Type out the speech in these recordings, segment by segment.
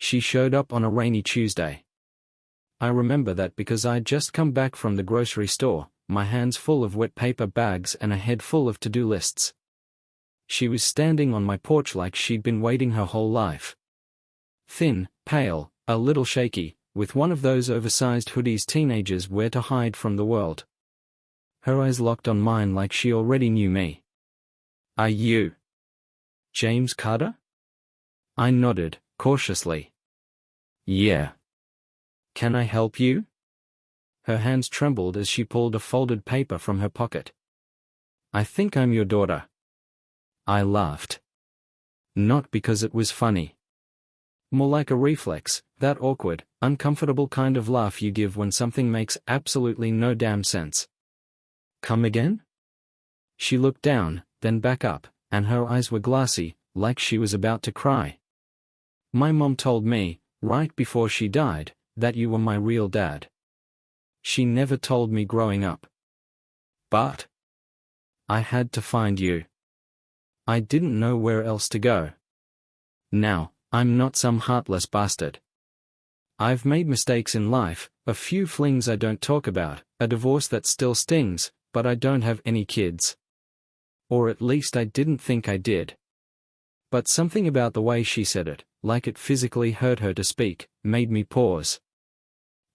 She showed up on a rainy Tuesday. I remember that because I'd just come back from the grocery store, my hands full of wet paper bags and a head full of to-do lists. She was standing on my porch like she'd been waiting her whole life. Thin, pale, a little shaky, with one of those oversized hoodies teenagers wear to hide from the world. Her eyes locked on mine like she already knew me. "Are you James Carter?" I nodded, cautiously. "Yeah. Can I help you?" Her hands trembled as she pulled a folded paper from her pocket. "I think I'm your daughter." I laughed. Not because it was funny. More like a reflex, that awkward, uncomfortable kind of laugh you give when something makes absolutely no damn sense. "Come again?" She looked down, then back up, and her eyes were glassy, like she was about to cry. "My mom told me, right before she died, that you were my real dad. She never told me growing up. But I had to find you. I didn't know where else to go. Now, I'm not some heartless bastard. I've made mistakes in life, a few flings I don't talk about, a divorce that still stings, but I don't have any kids. Or at least I didn't think I did." But something about the way she said it, like it physically hurt her to speak, made me pause.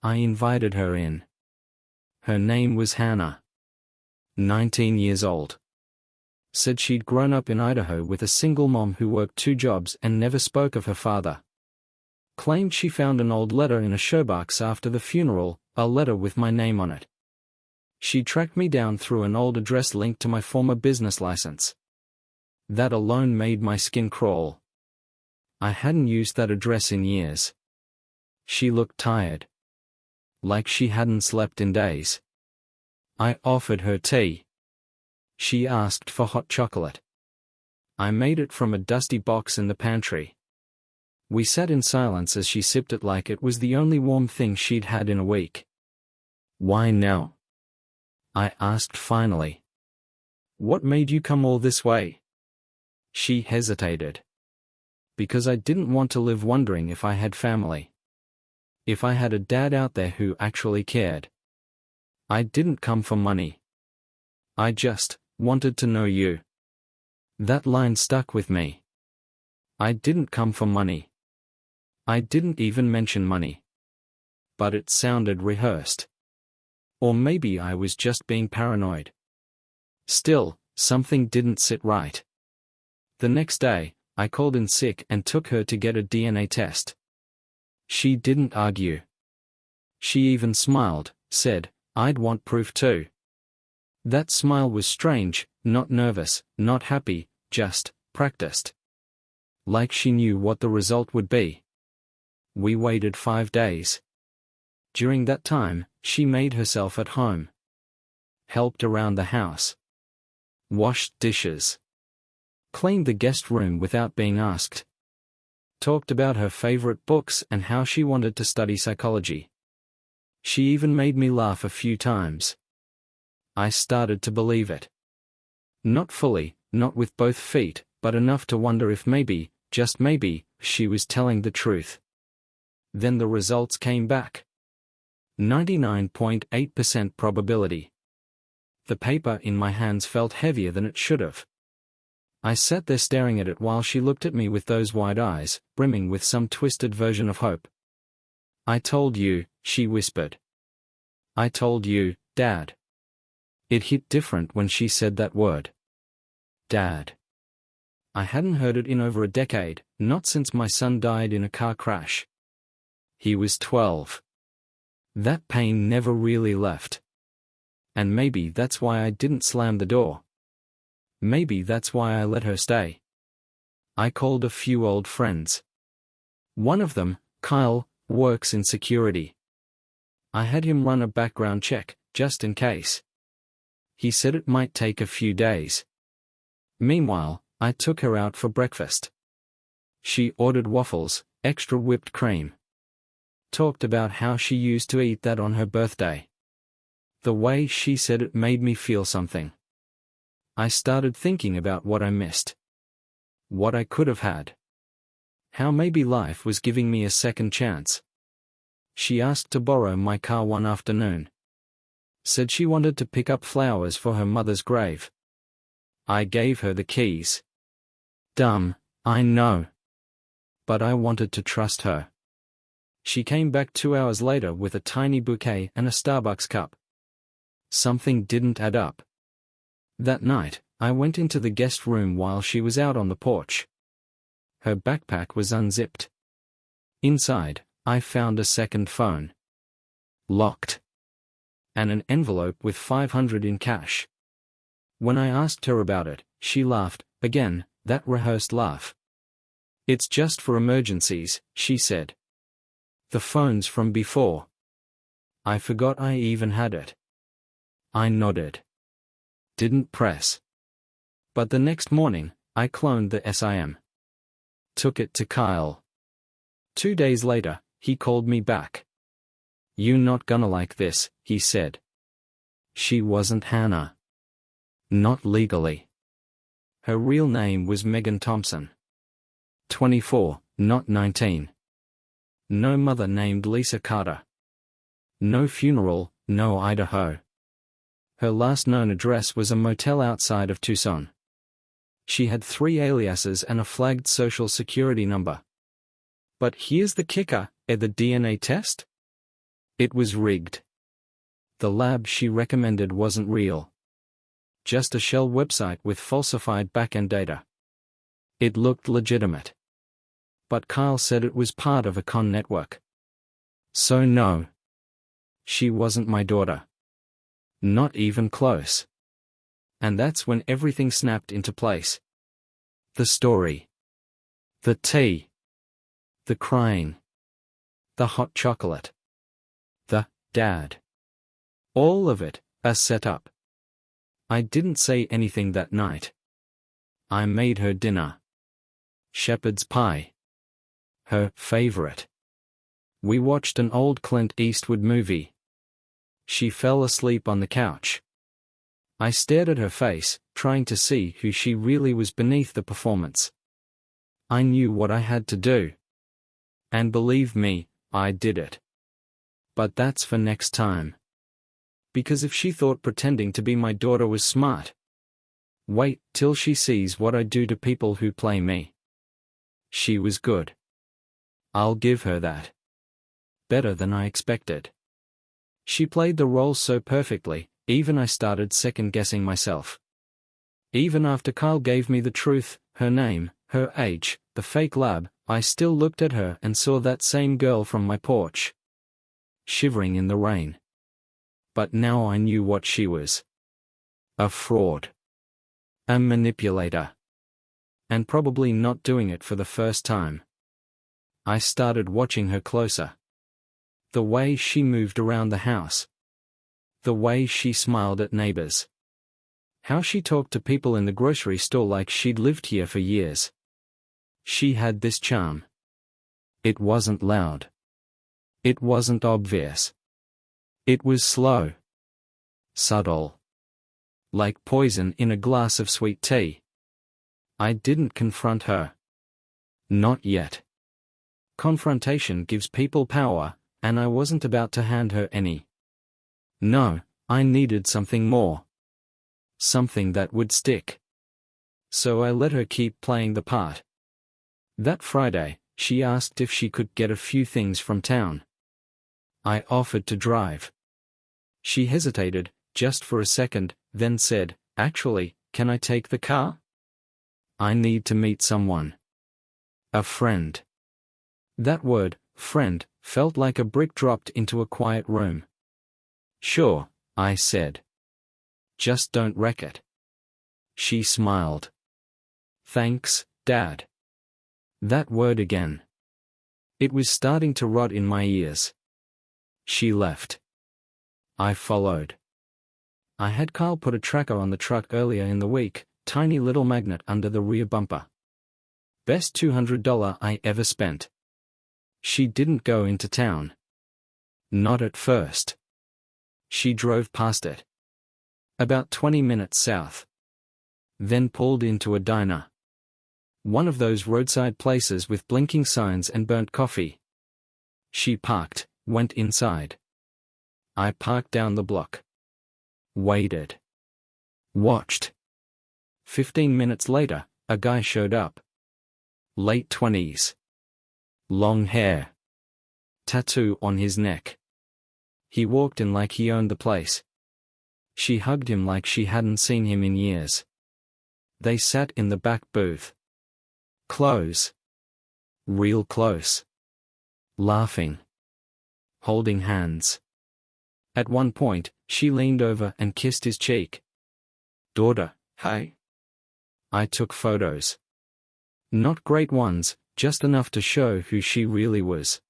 I invited her in. Her name was Hannah. 19 years old. Said she'd grown up in Idaho with a single mom who worked 2 jobs and never spoke of her father. Claimed she found an old letter in a showbox after the funeral, a letter with my name on it. She tracked me down through an old address linked to my former business license. That alone made my skin crawl. I hadn't used that address in years. She looked tired. Like she hadn't slept in days. I offered her tea. She asked for hot chocolate. I made it from a dusty box in the pantry. We sat in silence as she sipped it like it was the only warm thing she'd had in a week. "Why now?" I asked finally. "What made you come all this way?" She hesitated. "Because I didn't want to live wondering if I had family. If I had a dad out there who actually cared. I didn't come for money. I just wanted to know you." That line stuck with me. I didn't come for money. I didn't even mention money. But it sounded rehearsed. Or maybe I was just being paranoid. Still, something didn't sit right. The next day, I called in sick and took her to get a DNA test. She didn't argue. She even smiled, said, "I'd want proof too." That smile was strange, not nervous, not happy, just practiced. Like she knew what the result would be. We waited 5 days. During that time, she made herself at home. Helped around the house. Washed dishes. Cleaned the guest room without being asked. Talked about her favorite books and how she wanted to study psychology. She even made me laugh a few times. I started to believe it. Not fully, not with both feet, but enough to wonder if maybe, just maybe, she was telling the truth. Then the results came back. 99.8% probability. The paper in my hands felt heavier than it should have. I sat there staring at it while she looked at me with those wide eyes, brimming with some twisted version of hope. "I told you," she whispered. "I told you, Dad." It hit different when she said that word. Dad. I hadn't heard it in over a decade, not since my son died in a car crash. He was 12. That pain never really left. And maybe that's why I didn't slam the door. Maybe that's why I let her stay. I called a few old friends. One of them, Kyle, works in security. I had him run a background check, just in case. He said it might take a few days. Meanwhile, I took her out for breakfast. She ordered waffles, extra whipped cream. Talked about how she used to eat that on her birthday. The way she said it made me feel something. I started thinking about what I missed. What I could have had. How maybe life was giving me a second chance. She asked to borrow my car one afternoon. Said she wanted to pick up flowers for her mother's grave. I gave her the keys. Dumb, I know. But I wanted to trust her. She came back 2 hours later with a tiny bouquet and a Starbucks cup. Something didn't add up. That night, I went into the guest room while she was out on the porch. Her backpack was unzipped. Inside, I found a second phone. Locked. And an envelope with $500 in cash. When I asked her about it, she laughed, again, that rehearsed laugh. It's just for emergencies, she said. The phone's from before. I forgot I even had it. I nodded. Didn't press. But the next morning, I cloned the SIM. Took it to Kyle. 2 days later, he called me back. You not gonna like this, he said. She wasn't Hannah. Not legally. Her real name was Megan Thompson. 24, not 19. No mother named Lisa Carter. No funeral, no Idaho. Her last known address was a motel outside of Tucson. She had 3 aliases and a flagged social security number. But here's the kicker, the DNA test? It was rigged. The lab she recommended wasn't real. Just a shell website with falsified backend data. It looked legitimate. But Kyle said it was part of a con network. So no. She wasn't my daughter. Not even close. And that's when everything snapped into place. The story. The tea. The crying. The hot chocolate. The dad. All of it, a setup. I didn't say anything that night. I made her dinner. Shepherd's pie. Her favorite. We watched an old Clint Eastwood movie. She fell asleep on the couch. I stared at her face, trying to see who she really was beneath the performance. I knew what I had to do. And believe me, I did it. But that's for next time. Because if she thought pretending to be my daughter was smart, wait till she sees what I do to people who play me. She was good. I'll give her that. Better than I expected. She played the role so perfectly, even I started second-guessing myself. Even after Kyle gave me the truth, her name, her age, the fake lab, I still looked at her and saw that same girl from my porch. Shivering in the rain. But now I knew what she was. A fraud. A manipulator. And probably not doing it for the first time. I started watching her closer. The way she moved around the house. The way she smiled at neighbors. How she talked to people in the grocery store like she'd lived here for years. She had this charm. It wasn't loud. It wasn't obvious. It was slow. Subtle. Like poison in a glass of sweet tea. I didn't confront her. Not yet. Confrontation gives people power, and I wasn't about to hand her any. No, I needed something more. Something that would stick. So I let her keep playing the part. That Friday, she asked if she could get a few things from town. I offered to drive. She hesitated, just for a second, then said, "Actually, can I take the car? I need to meet someone. A friend." That word, friend, felt like a brick dropped into a quiet room. "Sure," I said. "Just don't wreck it." She smiled. "Thanks, Dad." That word again. It was starting to rot in my ears. She left. I followed. I had Kyle put a tracker on the truck earlier in the week, tiny little magnet under the rear bumper. Best $200 I ever spent. She didn't go into town. Not at first. She drove past it. About 20 minutes south. Then pulled into a diner. One of those roadside places with blinking signs and burnt coffee. She parked, went inside. I parked down the block. Waited. Watched. 15 minutes later, a guy showed up. Late 20s. Long hair. Tattoo on his neck. He walked in like he owned the place. She hugged him like she hadn't seen him in years. They sat in the back booth. Close. Real close. Laughing. Holding hands. At one point, she leaned over and kissed his cheek. "Daughter, hey?" I took photos. Not great ones, just enough to show who she really was.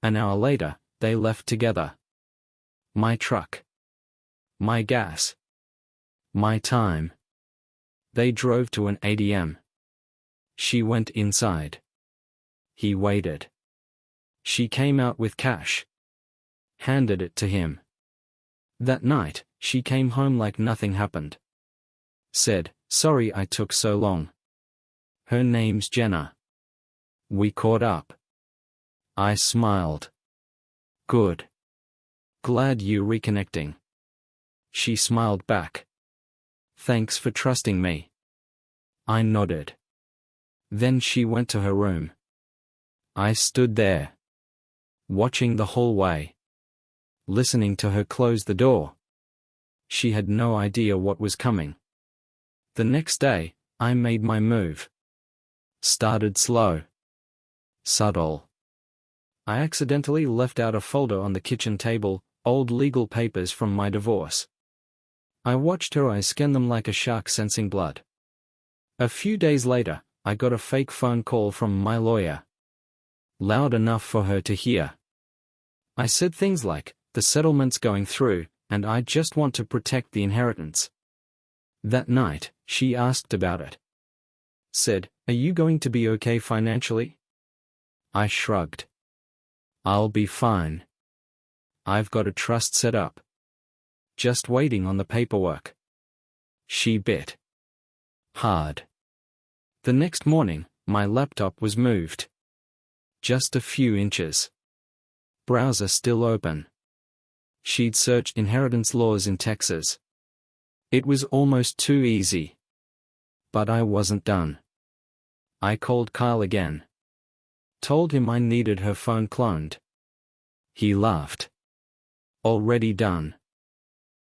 An hour later, they left together. My truck. My gas. My time. They drove to an ATM. She went inside. He waited. She came out with cash. Handed it to him. That night, she came home like nothing happened. Said, "Sorry I took so long." Her name's Jenna. We caught up. I smiled. Good. Glad you reconnecting. She smiled back. Thanks for trusting me. I nodded. Then she went to her room. I stood there. Watching the hallway. Listening to her close the door. She had no idea what was coming. The next day, I made my move. Started slow. Subtle. I accidentally left out a folder on the kitchen table, old legal papers from my divorce. I watched her eyes scan them like a shark sensing blood. A few days later, I got a fake phone call from my lawyer. Loud enough for her to hear. I said things like, "The settlement's going through, and I just want to protect the inheritance." That night, she asked about it. Said, "Are you going to be okay financially?" I shrugged. "I'll be fine. I've got a trust set up. Just waiting on the paperwork." She bit. Hard. The next morning, my laptop was moved. Just a few inches. Browser still open. She'd searched inheritance laws in Texas. It was almost too easy. But I wasn't done. I called Kyle again. Told him I needed her phone cloned. He laughed. "Already done.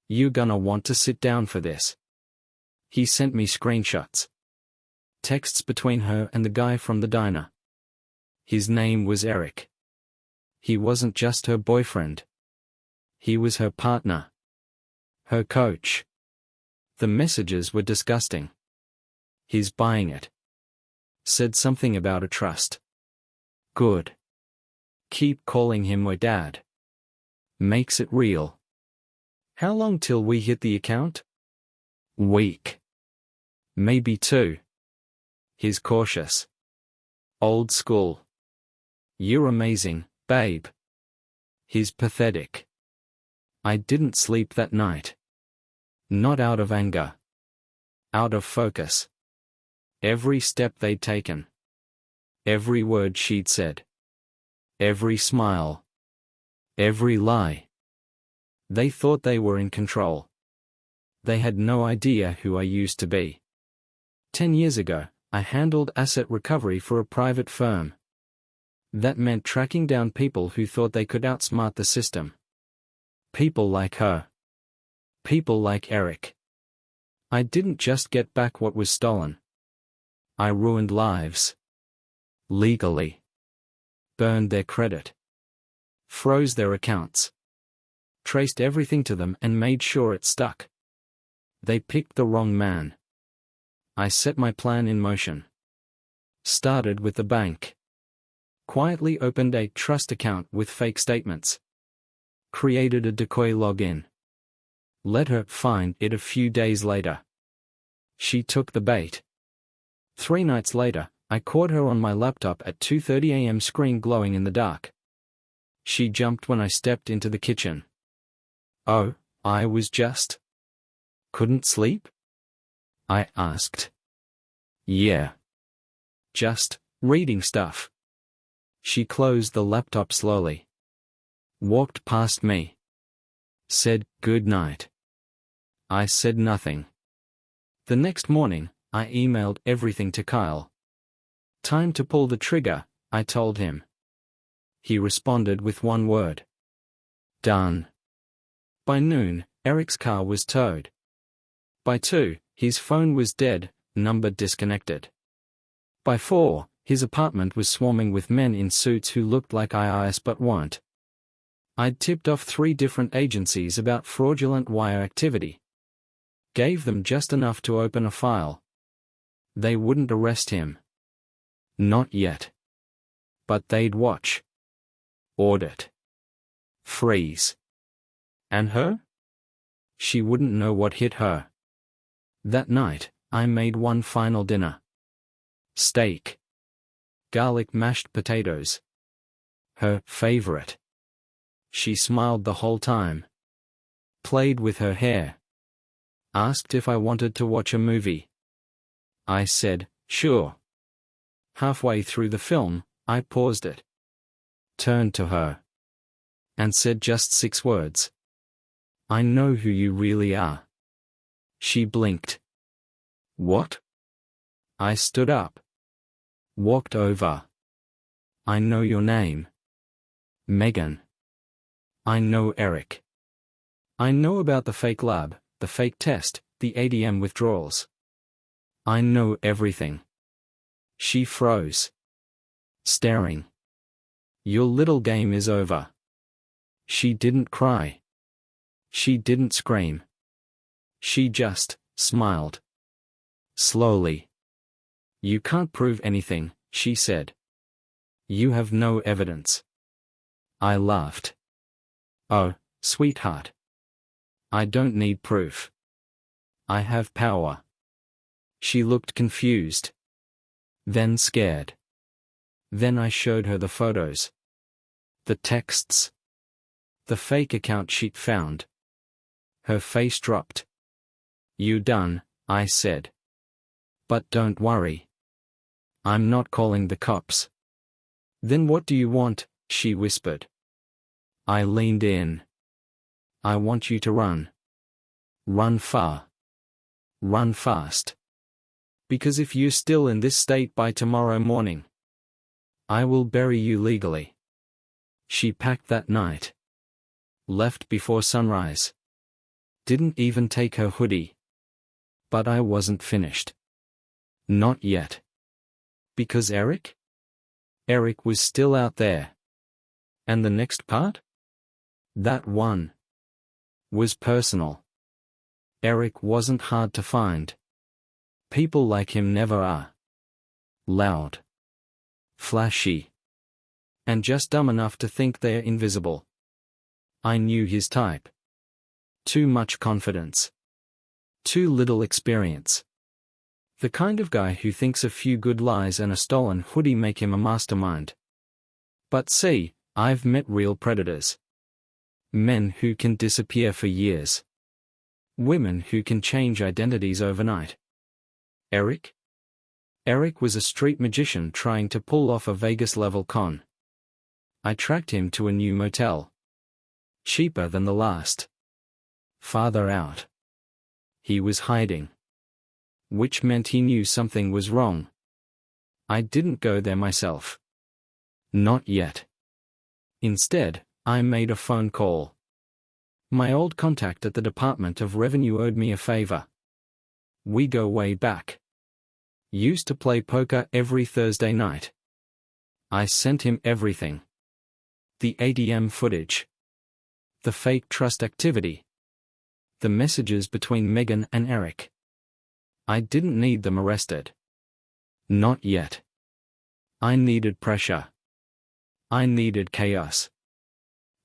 You gonna want to sit down for this." He sent me screenshots. Texts between her and the guy from the diner. His name was Eric. He wasn't just her boyfriend. He was her partner. Her coach. The messages were disgusting. He's buying it. Said something about a trust. Good. Keep calling him my dad. Makes it real. How long till we hit the account? Week. Maybe 2. He's cautious. Old school. You're amazing, babe. He's pathetic. I didn't sleep that night. Not out of anger. Out of focus. Every step they'd taken. Every word she'd said. Every smile. Every lie. They thought they were in control. They had no idea who I used to be. 10 years ago, I handled asset recovery for a private firm. That meant tracking down people who thought they could outsmart the system. People like her. People like Eric. I didn't just get back what was stolen. I ruined lives. Legally. Burned their credit. Froze their accounts. Traced everything to them and made sure it stuck. They picked the wrong man. I set my plan in motion. Started with the bank. Quietly opened a trust account with fake statements. Created a decoy login. Let her find it a few days later. She took the bait. 3 nights later, I caught her on my laptop at 2:30 a.m. screen glowing in the dark. She jumped when I stepped into the kitchen. "Oh, I was just... couldn't sleep?" I asked. "Yeah. Just reading stuff. She closed the laptop slowly. Walked past me. Said good night. I said nothing. The next morning, I emailed everything to Kyle. Time to pull the trigger, I told him. He responded with one word. Done. By noon, Eric's car was towed. By 2, his phone was dead, number disconnected. By 4, his apartment was swarming with men in suits who looked like IIS but weren't. I'd tipped off 3 different agencies about fraudulent wire activity. Gave them just enough to open a file. They wouldn't arrest him. Not yet. But they'd watch. Audit. Freeze. And her? She wouldn't know what hit her. That night, I made one final dinner. Steak. Garlic mashed potatoes. Her favorite. She smiled the whole time. Played with her hair. Asked if I wanted to watch a movie. I said, sure. Halfway through the film, I paused it. Turned to her. And said just 6 words. I know who you really are. She blinked. What? I stood up. Walked over. I know your name. Megan. I know Eric. I know about the fake lab, the fake test, the ADM withdrawals. I know everything. She froze. Staring. Your little game is over. She didn't cry. She didn't scream. She just smiled. Slowly. You can't prove anything, she said. You have no evidence. I laughed. Oh, sweetheart. I don't need proof. I have power. She looked confused. Then scared. Then I showed her the photos. The texts. The fake account she'd found. Her face dropped. You done, I said. But don't worry. I'm not calling the cops. Then what do you want? She whispered. I leaned in. I want you to run. Run far. Run fast. Because if you're still in this state by tomorrow morning, I will bury you legally. She packed that night. Left before sunrise. Didn't even take her hoodie. But I wasn't finished. Not yet. Because Eric? Eric was still out there. And the next part? That one was personal. Eric wasn't hard to find. People like him never are. Loud. Flashy. And just dumb enough to think they're invisible. I knew his type. Too much confidence. Too little experience. The kind of guy who thinks a few good lies and a stolen hoodie make him a mastermind. But see, I've met real predators. Men who can disappear for years. Women who can change identities overnight. Eric? Eric was a street magician trying to pull off a Vegas-level con. I tracked him to a new motel. Cheaper than the last. Farther out. He was hiding. Which meant he knew something was wrong. I didn't go there myself. Not yet. Instead, I made a phone call. My old contact at the Department of Revenue owed me a favor. We go way back. Used to play poker every Thursday night. I sent him everything. The ADM footage. The fake trust activity. The messages between Megan and Eric. I didn't need them arrested. Not yet. I needed pressure. I needed chaos.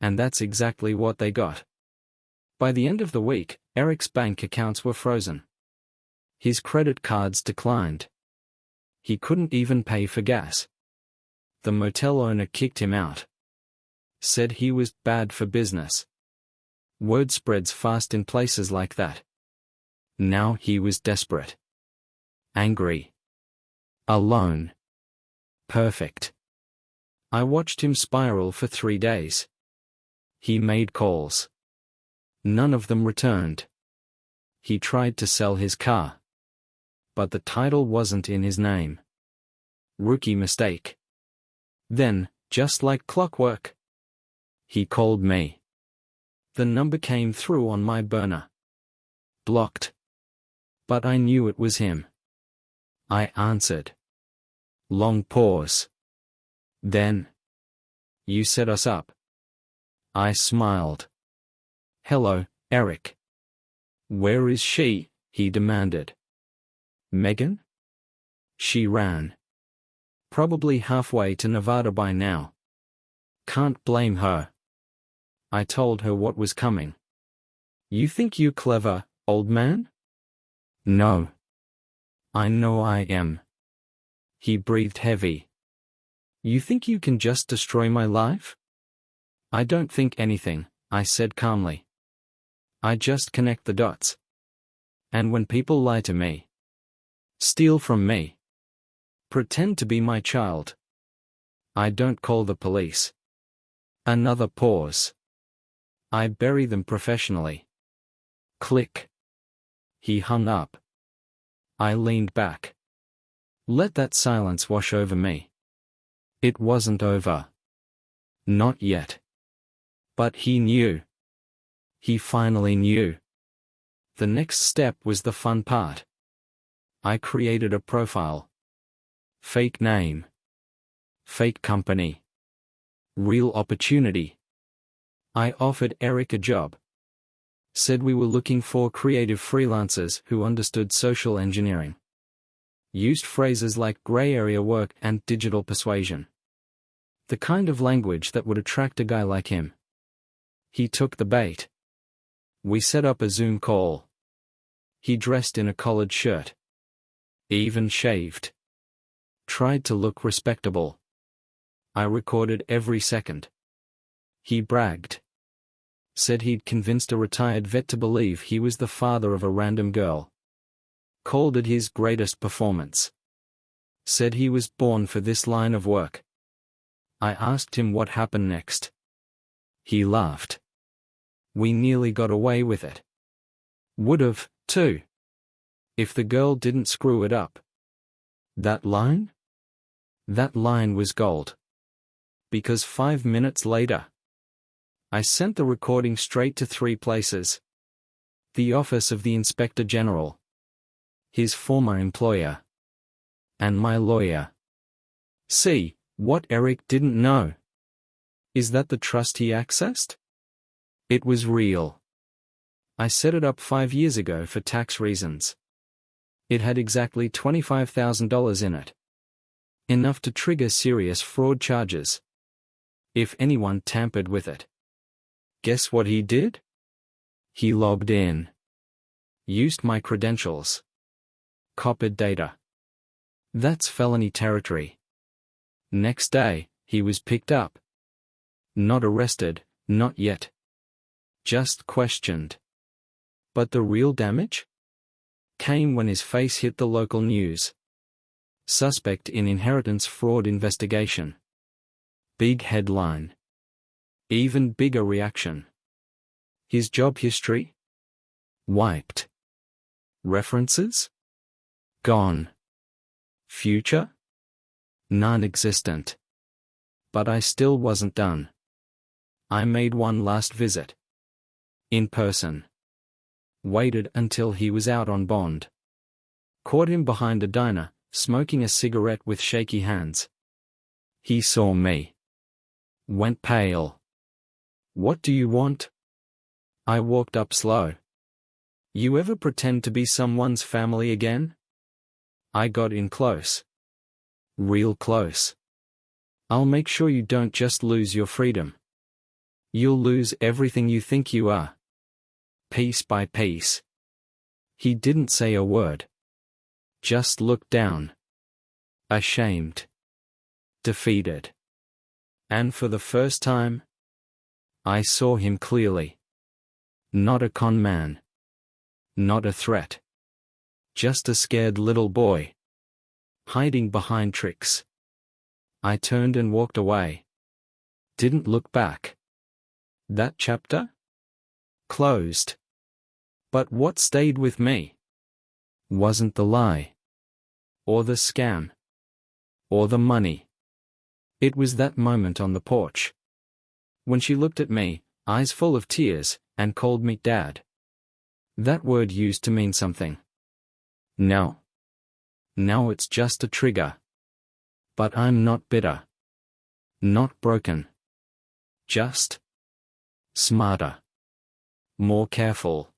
And that's exactly what they got. By the end of the week, Eric's bank accounts were frozen. His credit cards declined. He couldn't even pay for gas. The motel owner kicked him out. Said he was bad for business. Word spreads fast in places like that. Now he was desperate. Angry. Alone. Perfect. I watched him spiral for 3 days. He made calls. None of them returned. He tried to sell his car. But the title wasn't in his name. Rookie mistake. Then, just like clockwork, he called me. The number came through on my burner. Blocked. But I knew it was him. I answered. Long pause. Then, "You set us up." I smiled. "Hello, Eric." "Where is she?" he demanded. "Megan?" "She ran. Probably halfway to Nevada by now." "Can't blame her." I told her what was coming. "You think you clever, old man?" "No. I know I am." He breathed heavy. "You think you can just destroy my life?" "I don't think anything," I said calmly. "I just connect the dots. And when people lie to me, steal from me, pretend to be my child, I don't call the police." Another pause. "I bury them professionally." Click. He hung up. I leaned back. Let that silence wash over me. It wasn't over. Not yet. But he knew. He finally knew. The next step was the fun part. I created a profile. Fake name. Fake company. Real opportunity. I offered Eric a job. Said we were looking for creative freelancers who understood social engineering. Used phrases like gray area work and digital persuasion. The kind of language that would attract a guy like him. He took the bait. We set up a Zoom call. He dressed in a collared shirt. Even shaved. Tried to look respectable. I recorded every second. He bragged. Said he'd convinced a retired vet to believe he was the father of a random girl. Called it his greatest performance. Said he was born for this line of work. I asked him what happened next. He laughed. We nearly got away with it. Would've, too. If the girl didn't screw it up. That line? That line was gold. Because 5 minutes later, I sent the recording straight to 3 places. The office of the Inspector General. His former employer. And my lawyer. See, what Eric didn't know is that the trust he accessed? It was real. I set it up 5 years ago for tax reasons. It had exactly $25,000 in it. Enough to trigger serious fraud charges. If anyone tampered with it. Guess what he did? He logged in. Used my credentials. Copied data. That's felony territory. Next day, he was picked up. Not arrested, not yet. Just questioned. But the real damage? Came when his face hit the local news. Suspect in inheritance fraud investigation. Big headline. Even bigger reaction. His job history? Wiped. References? Gone. Future? Non-existent. But I still wasn't done. I made one last visit. In person. Waited until he was out on bond. Caught him behind a diner, smoking a cigarette with shaky hands. He saw me. Went pale. What do you want? I walked up slow. You ever pretend to be someone's family again? I got in close. Real close. I'll make sure you don't just lose your freedom. You'll lose everything you think you are. Piece by piece. He didn't say a word. Just looked down. Ashamed. Defeated. And for the first time, I saw him clearly. Not a con man. Not a threat. Just a scared little boy. Hiding behind tricks. I turned and walked away. Didn't look back. That chapter? Closed. But what stayed with me wasn't the lie, or the scam, or the money. It was that moment on the porch, when she looked at me, eyes full of tears, and called me Dad. That word used to mean something. Now it's just a trigger. But I'm not bitter. Not broken. Just smarter. More careful.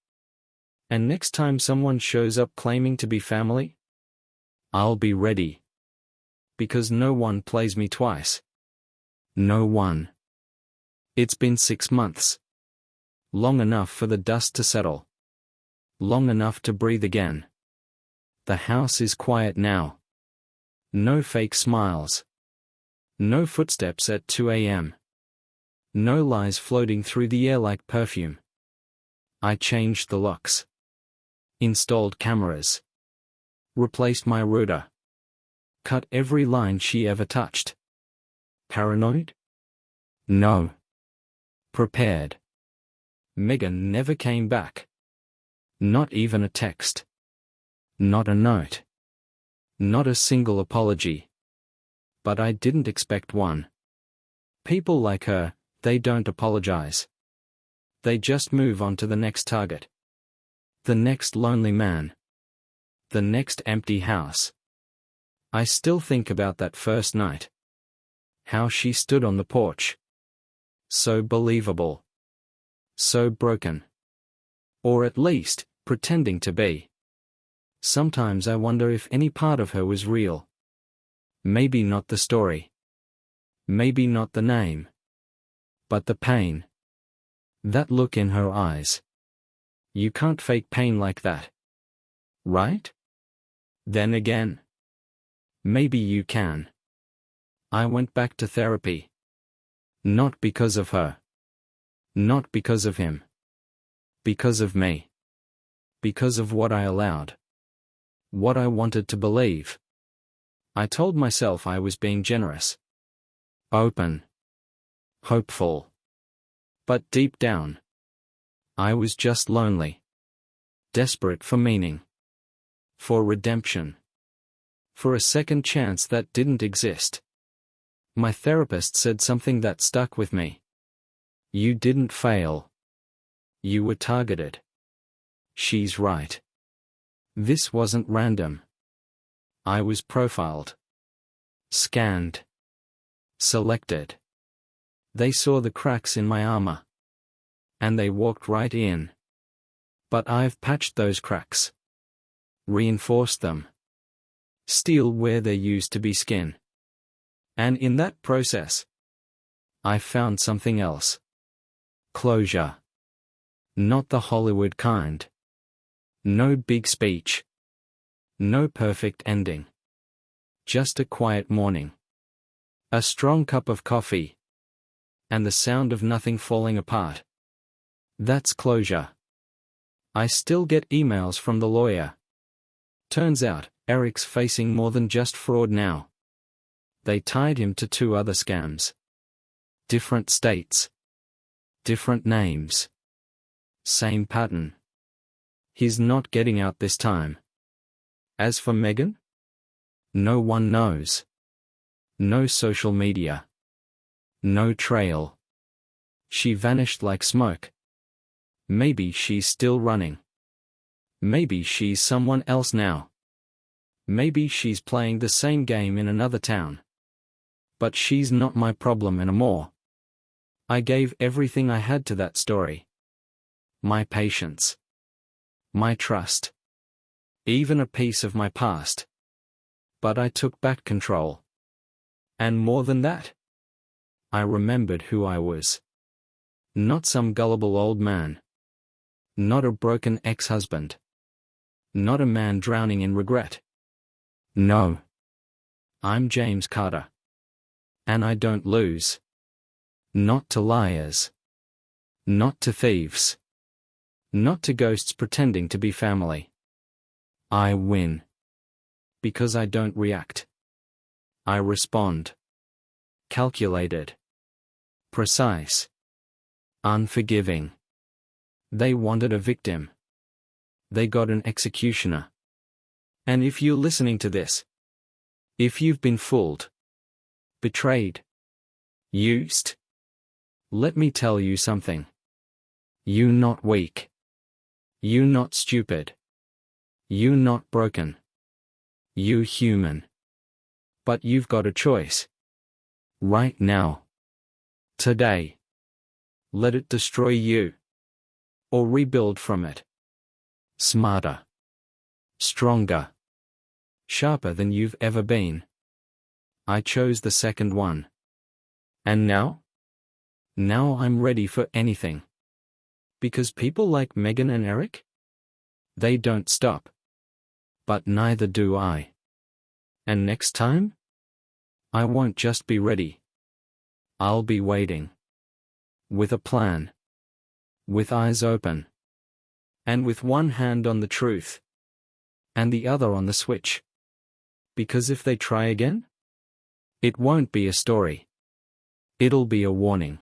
And next time someone shows up claiming to be family, I'll be ready. Because no one plays me twice. No one. It's been 6 months. Long enough for the dust to settle. Long enough to breathe again. The house is quiet now. No fake smiles. No footsteps at 2 a.m. No lies floating through the air like perfume. I changed the locks. Installed cameras. Replaced my router. Cut every line she ever touched. Paranoid? No. Prepared. Megan never came back. Not even a text. Not a note. Not a single apology. But I didn't expect one. People like her, they don't apologize. They just move on to the next target. The next lonely man. The next empty house. I still think about that first night. How she stood on the porch. So believable. So broken. Or at least, pretending to be. Sometimes I wonder if any part of her was real. Maybe not the story. Maybe not the name. But the pain. That look in her eyes. You can't fake pain like that. Right? Then again. Maybe you can. I went back to therapy. Not because of her. Not because of him. Because of me. Because of what I allowed. What I wanted to believe. I told myself I was being generous. Open. Hopeful. But deep down, I was just lonely. Desperate for meaning. For redemption. For a second chance that didn't exist. My therapist said something that stuck with me. You didn't fail. You were targeted. She's right. This wasn't random. I was profiled. Scanned. Selected. They saw the cracks in my armor. And they walked right in. But I've patched those cracks. Reinforced them. Steel where there used to be skin. And in that process, I found something else. Closure. Not the Hollywood kind. No big speech. No perfect ending. Just a quiet morning. A strong cup of coffee. And the sound of nothing falling apart. That's closure. I still get emails from the lawyer. Turns out, Eric's facing more than just fraud now. They tied him to 2 other scams. Different states. Different names. Same pattern. He's not getting out this time. As for Megan? No one knows. No social media. No trail. She vanished like smoke. Maybe she's still running. Maybe she's someone else now. Maybe she's playing the same game in another town. But she's not my problem anymore. I gave everything I had to that story. My patience. My trust. Even a piece of my past. But I took back control. And more than that, I remembered who I was. Not some gullible old man. Not a broken ex-husband. Not a man drowning in regret. No. I'm James Carter. And I don't lose. Not to liars. Not to thieves. Not to ghosts pretending to be family. I win. Because I don't react. I respond. calculated, precise, unforgiving. They wanted a victim. They got an executioner. And if you're listening to this, if you've been fooled, betrayed, used, let me tell you something. You not weak. You not stupid. You not broken. You human. But you've got a choice. Right now. Today. Let it destroy you. Or rebuild from it. Smarter. Stronger. Sharper than you've ever been. I chose the second one. And now? Now I'm ready for anything. Because people like Megan and Eric? They don't stop. But neither do I. And next time? I won't just be ready. I'll be waiting. With a plan. With eyes open. And with one hand on the truth. And the other on the switch. Because if they try again? It won't be a story. It'll be a warning.